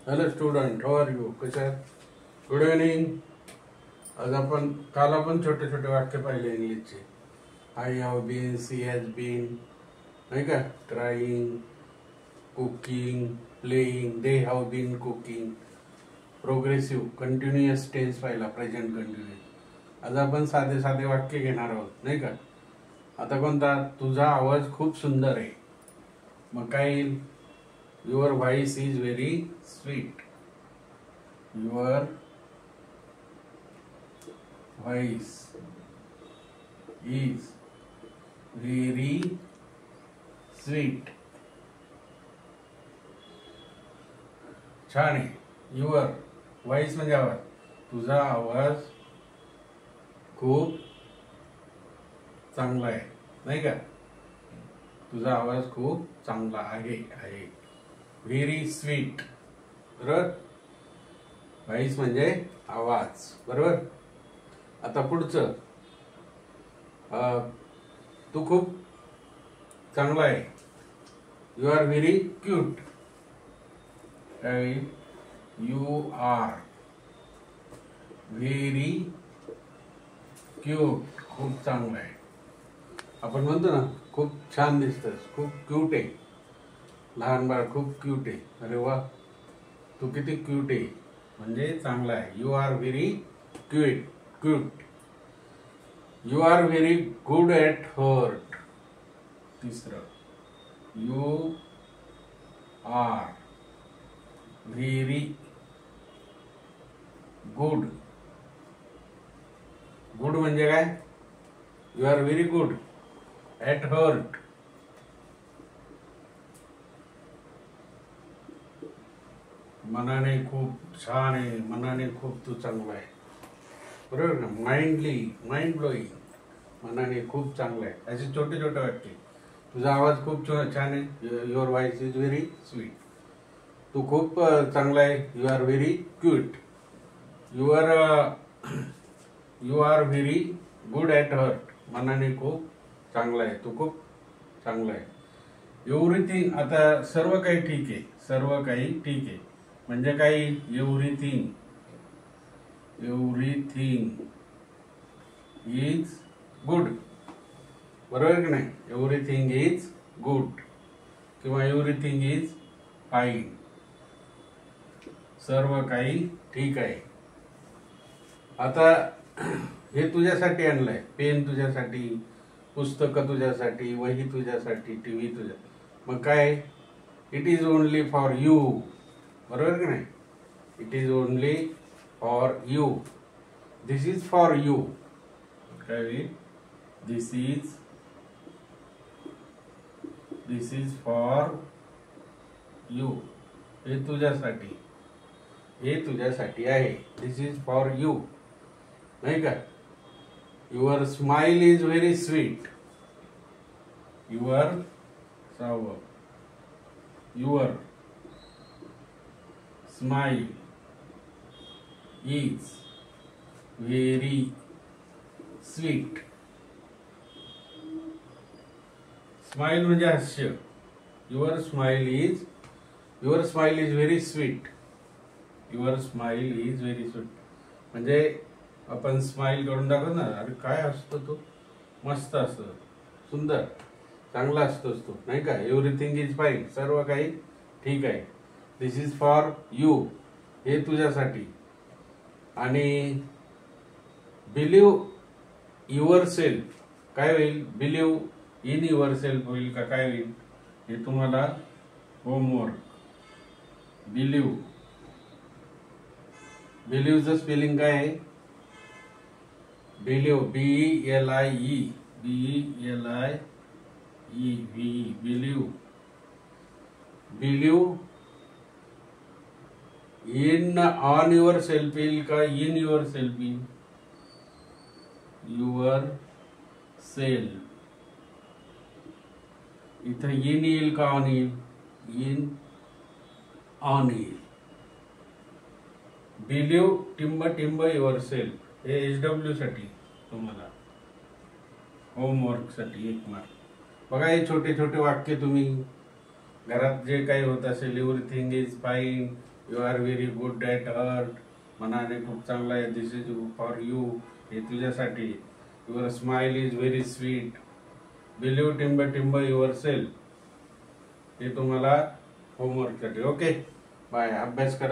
Hello student, how are you? कसे आहेत? Good evening. आज काल आपण छोटे छोटे वाक्य पाहिले इंग्लिशचे. I have been, she has been, नाही का? Trying, cooking, playing, they have been cooking. Progressive continuous tense पाहिला, प्रेझेंट कंटिन्युअस. आज आपण साधे साधे वाक्य घेणार आहोत, नाही का? आता कोणता? तुझा आवाज खूप सुंदर आहे. मग काय येईल? Your voice is very sweet. Your voice is very sweet. छान आहे. युअर व्हॉइस म्हणजे आवाज. तुझा आवाज खूप चांगला आहे, नाही का? तुझा आवाज खूप चांगला आहे. व्हेरी स्वीट, बरोबर? व्हॉइस म्हणजे आवाज, बरोबर? आता पुढचं, तू खूप चांगला आहे. You are very cute. You are very cute. खूप चांगला आहे. आपण म्हणतो ना, खूप छान दिसतस, खूप क्यूट आहे. लहान बाळ खूप क्यूट आहे. अरे वा, तू किती क्यूट आहे, म्हणजे चांगला आहे. You are very cute. You are very good at heart. तिसरं, you are very good. Good म्हणजे काय? You are very good at heart. मनाने खूप छान आहे, मनाने खूप तू चांगला आहे, बरोबर ना? माइंड ब्लोईंग, मनाने खूप चांगला आहे. असे छोटे छोटे वाक्य. तुझा आवाज खूप छान आहे. Your voice is very sweet. तू खूप चांगला आहे. You are very cute. You are very good at heart. मनाने खूप चांगला आहे, तू खूप चांगला आहे. एव्हरीथिंग. आता सर्व काही ठीक आहे. सर्व काही ठीक आहे म्हणजे काही? एव्हरीथिंग इज गुड, बरोबर की नाही? एव्हरीथिंग इज गुड किंवा एव्हरीथिंग इज फाईन. सर्व काही ठीक आहे. आता हे तुझ्यासाठी आणलंय. पेन तुझ्यासाठी, पुस्तकं तुझ्यासाठी, वही तुझ्यासाठी, टीव्ही तुझ्या. मग काय? It is only for you, बरोबर की नाही? It is only for you. This is for you. काय होईल? दिस इज फॉर यू. हे तुझ्यासाठी आहे. दिस इज फॉर यू, नाही का? Your smile is very sweet. Your smile is very sweet. Smile म्हणजे हास्य. Your smile is very sweet. Your smile is very sweet म्हणजे आपण स्माइल करून दाखवतो ना, अरे काय असतो तो, मस्त असतो, सुंदर, चांगला असतोस तो, नाही का? Everything is fine. सर्व काही ठीक आहे. दिस इज फॉर यू. हे तुझ्यासाठी. आणि बिलीव्ह युअर सेल्फ. काय होईल? बिलीव्ह इन युअर सेल्फ होईल का? काय होईल? हे तुम्हाला होमवर्क. बिलीव्हचं स्पेलिंग काय आहे? Believe, BELIE, believe in on yourself येईल का इन युअर सेल्फ येईल? Yourself. इथं इन येईल का ऑन येईल? ऑन येईल. बिलीव्ह टिंब युअर सेल्फ. हे SW साठी तुम्हाला होमवर्क साठी 1 मार्क. बघा, हे छोटे छोटे वाक्य तुम्ही घरात जे काही होत असेल, everything is fine, you are very good at heart, मनाने खूप चांगला आहे, दिस इज फॉर यू, हे तुझ्यासाठी. Your smile is very sweet, believe टिंब टिंब युअर सेल्फ. हे तुम्हाला होमवर्कसाठी. Okay bye. अभ्यास करा.